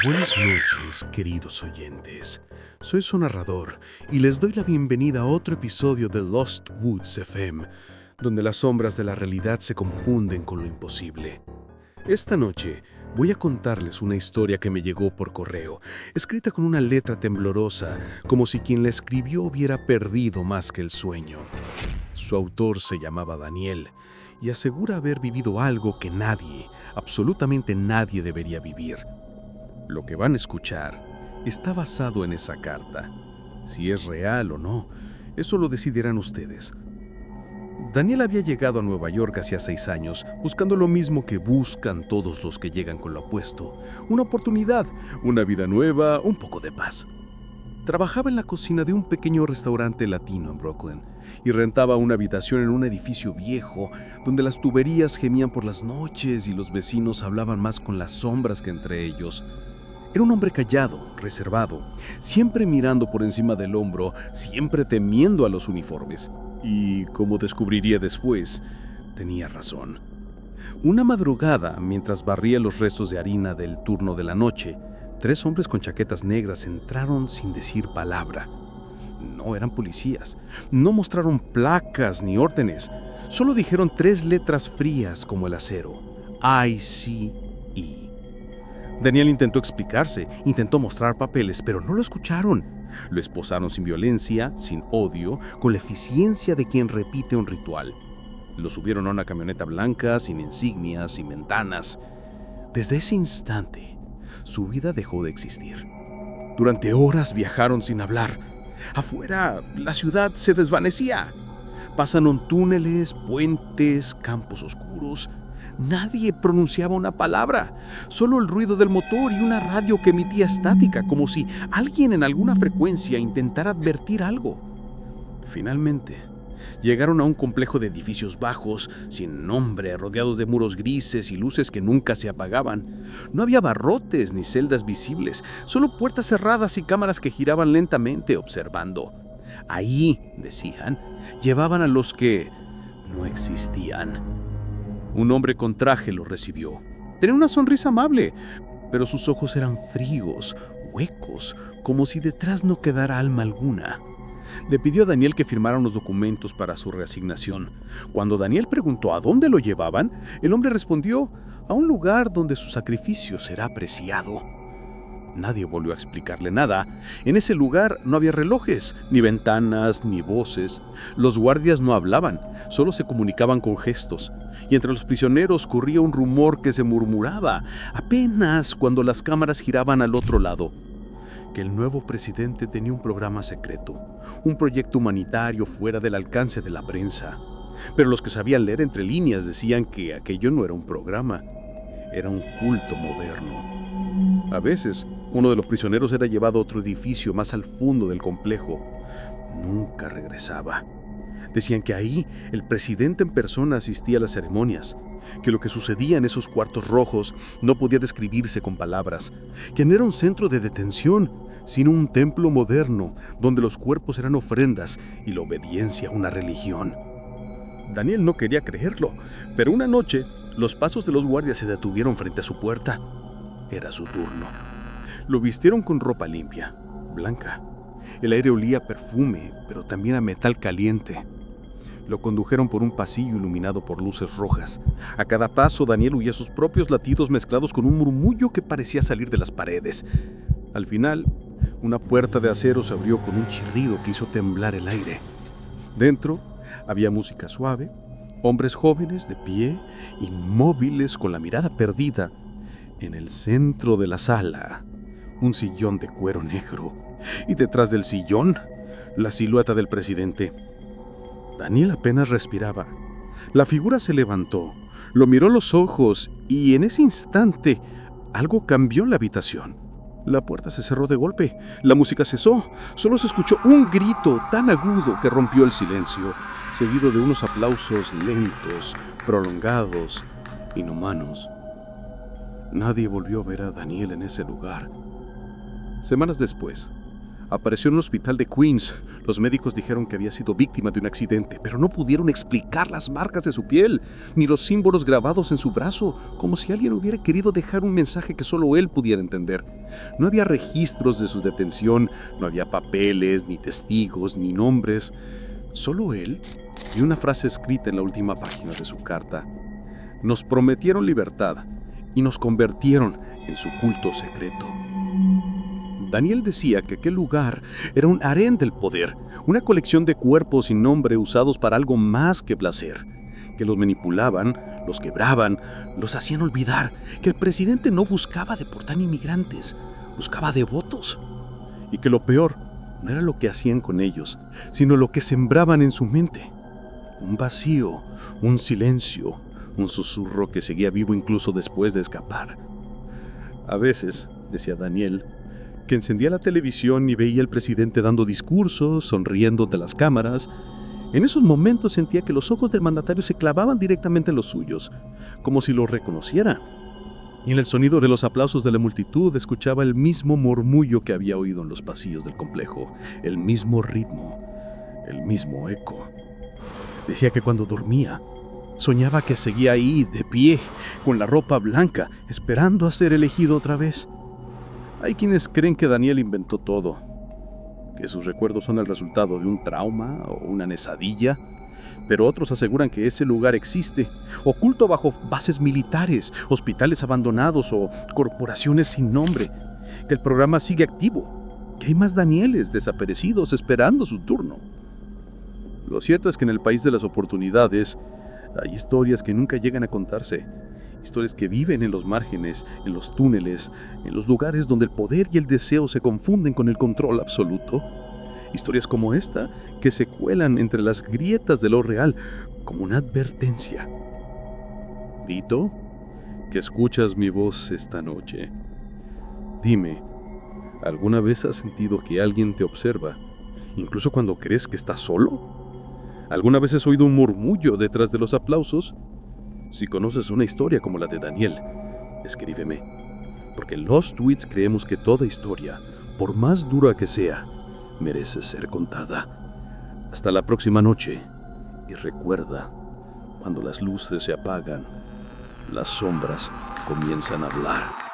Buenas noches, queridos oyentes. Soy su narrador y les doy la bienvenida a otro episodio de Lost Woods FM, donde las sombras de la realidad se confunden con lo imposible. Esta noche voy a contarles una historia que me llegó por correo, escrita con una letra temblorosa, como si quien la escribió hubiera perdido más que el sueño. Su autor se llamaba Daniel y asegura haber vivido algo que nadie, absolutamente nadie debería vivir. Lo que van a escuchar está basado en esa carta. Si es real o no, eso lo decidirán ustedes. Daniel había llegado a Nueva York hacía 6 años, buscando lo mismo que buscan todos los que llegan con lo opuesto: una oportunidad, una vida nueva, un poco de paz. Trabajaba en la cocina de un pequeño restaurante latino en Brooklyn y rentaba una habitación en un edificio viejo donde las tuberías gemían por las noches y los vecinos hablaban más con las sombras que entre ellos. Era un hombre callado, reservado, siempre mirando por encima del hombro, siempre temiendo a los uniformes. Y, como descubriría después, tenía razón. Una madrugada, mientras barría los restos de harina del turno de la noche, 3 hombres con chaquetas negras entraron sin decir palabra. No eran policías, no mostraron placas ni órdenes, solo dijeron 3 letras frías como el acero: ICE. Daniel intentó explicarse, intentó mostrar papeles, pero no lo escucharon. Lo esposaron sin violencia, sin odio, con la eficiencia de quien repite un ritual. Lo subieron a una camioneta blanca, sin insignias, sin ventanas. Desde ese instante, su vida dejó de existir. Durante horas viajaron sin hablar. Afuera, la ciudad se desvanecía. Pasaron túneles, puentes, campos oscuros. Nadie pronunciaba una palabra, solo el ruido del motor y una radio que emitía estática, como si alguien en alguna frecuencia intentara advertir algo. Finalmente, llegaron a un complejo de edificios bajos, sin nombre, rodeados de muros grises y luces que nunca se apagaban. No había barrotes ni celdas visibles, solo puertas cerradas y cámaras que giraban lentamente observando. Ahí, decían, llevaban a los que no existían. Un hombre con traje lo recibió. Tenía una sonrisa amable, pero sus ojos eran fríos, huecos, como si detrás no quedara alma alguna. Le pidió a Daniel que firmara unos documentos para su reasignación. Cuando Daniel preguntó a dónde lo llevaban, el hombre respondió: a un lugar donde su sacrificio será apreciado. Nadie volvió a explicarle nada. En ese lugar no había relojes, ni ventanas, ni voces. Los guardias no hablaban, solo se comunicaban con gestos. Y entre los prisioneros corría un rumor que se murmuraba, apenas cuando las cámaras giraban al otro lado: que el nuevo presidente tenía un programa secreto, un proyecto humanitario fuera del alcance de la prensa. Pero los que sabían leer entre líneas decían que aquello no era un programa, era un culto moderno. A veces, uno de los prisioneros era llevado a otro edificio más al fondo del complejo. Nunca regresaba. Decían que ahí el presidente en persona asistía a las ceremonias, que lo que sucedía en esos cuartos rojos no podía describirse con palabras, que no era un centro de detención, sino un templo moderno donde los cuerpos eran ofrendas y la obediencia una religión. Daniel no quería creerlo, pero una noche los pasos de los guardias se detuvieron frente a su puerta. Era su turno. Lo vistieron con ropa limpia, blanca. El aire olía a perfume, pero también a metal caliente. Lo condujeron por un pasillo iluminado por luces rojas. A cada paso, Daniel oía sus propios latidos mezclados con un murmullo que parecía salir de las paredes. Al final, una puerta de acero se abrió con un chirrido que hizo temblar el aire. Dentro había música suave, hombres jóvenes de pie, inmóviles con la mirada perdida. En el centro de la sala, un sillón de cuero negro, y detrás del sillón, la silueta del presidente. Daniel apenas respiraba. La figura se levantó, lo miró a los ojos y en ese instante algo cambió en la habitación. La puerta se cerró de golpe, la música cesó, solo se escuchó un grito tan agudo que rompió el silencio, seguido de unos aplausos lentos, prolongados, inhumanos. Nadie volvió a ver a Daniel en ese lugar. Semanas después, Apareció en un hospital de Queens. Los médicos dijeron que había sido víctima de un accidente, pero no pudieron explicar las marcas de su piel, ni los símbolos grabados en su brazo, como si alguien hubiera querido dejar un mensaje que solo él pudiera entender. No había registros de su detención, no había papeles, ni testigos, ni nombres. Solo él y una frase escrita en la última página de su carta. Nos prometieron libertad y nos convirtieron en su culto secreto. Daniel decía que aquel lugar era un harén del poder, una colección de cuerpos sin nombre usados para algo más que placer, que los manipulaban, los quebraban, los hacían olvidar, que el presidente no buscaba deportar inmigrantes, buscaba devotos, y que lo peor no era lo que hacían con ellos, sino lo que sembraban en su mente. Un vacío, un silencio, un susurro que seguía vivo incluso después de escapar. A veces, decía Daniel, que encendía la televisión y veía al presidente dando discursos, sonriendo ante las cámaras. En esos momentos sentía que los ojos del mandatario se clavaban directamente en los suyos, como si los reconociera. Y en el sonido de los aplausos de la multitud escuchaba el mismo murmullo que había oído en los pasillos del complejo, el mismo ritmo, el mismo eco. Decía que cuando dormía, soñaba que seguía ahí, de pie, con la ropa blanca, esperando a ser elegido otra vez. Hay quienes creen que Daniel inventó todo, que sus recuerdos son el resultado de un trauma o una nesadilla, pero otros aseguran que ese lugar existe, oculto bajo bases militares, hospitales abandonados o corporaciones sin nombre, que el programa sigue activo, que hay más Danieles desaparecidos esperando su turno. Lo cierto es que en el país de las oportunidades hay historias que nunca llegan a contarse. Historias que viven en los márgenes, en los túneles, en los lugares donde el poder y el deseo se confunden con el control absoluto. Historias como esta, que se cuelan entre las grietas de lo real, como una advertencia. Vito, que escuchas mi voz esta noche. Dime, ¿alguna vez has sentido que alguien te observa, incluso cuando crees que estás solo? ¿Alguna vez has oído un murmullo detrás de los aplausos? Si conoces una historia como la de Daniel, escríbeme, porque en Lost Tweets creemos que toda historia, por más dura que sea, merece ser contada. Hasta la próxima noche, y recuerda, cuando las luces se apagan, las sombras comienzan a hablar.